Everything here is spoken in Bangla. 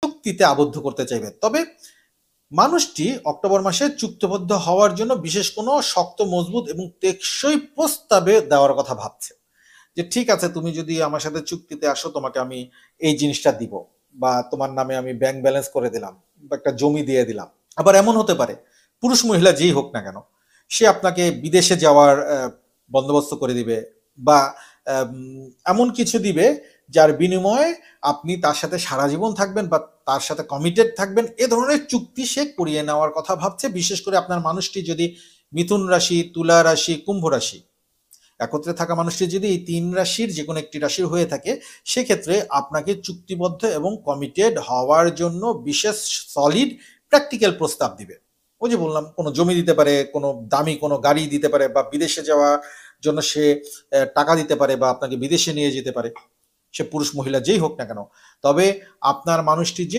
চুক্তিতে আবদ্ধ করতে চাইবে। তবে মানুষটি অক্টোবর মাসে চুক্তিবদ্ধ হওয়ার জন্য বিশেষ কোনো শক্ত, মজবুত এবং টেকসই প্রস্তাবে দেওয়ার কথা ভাবছে। যে ঠিক আছে, তুমি যদি আমার সাথে চুক্তিতে আসো, তোমাকে আমি এই জিনিসটা দিব, বা তোমার নামে আমি ব্যাংক ব্যালেন্স করে দিলাম, বা একটা জমি দিয়ে দিলাম। আবার এমন হতে পারে, পুরুষ মহিলা যেই হোক না কেন, সে আপনাকে বিদেশে যাওয়ার বন্দোবস্ত করে দিবে, বা এমন কিছু দিবে যার বিনিময়ে আপনি তার সাথে সারা জীবন থাকবেন, বা তার সাথে কমিটেড থাকবেন। এ ধরনের চুক্তি সে করিয়ে নেওয়ার কথা ভাবছে। বিশেষ করে আপনার মানুষটি যদি মিথুন রাশি, তুলা রাশি, কুম্ভ রাশি, একত্রে থাকা মানুষটি যদি এই ৩ রাশির যেকোনো একটি রাশির হয়ে থাকে, সেক্ষেত্রে আপনাকে চুক্তিবদ্ধ এবং কমিটেড হওয়ার জন্য বিশেষ সলিড প্র্যাকটিক্যাল প্রস্তাব দিবে। ওই যে বললাম, কোনো জমি দিতে পারে, কোনো দামি কোনো গাড়ি দিতে পারে, বা বিদেশে যাওয়ার জন্য সে টাকা দিতে পারে, বা আপনাকে বিদেশে নিয়ে যেতে পারে। সে পুরুষ মহিলা যেই হোক না কেন। তবে আপনার মানুষটি যে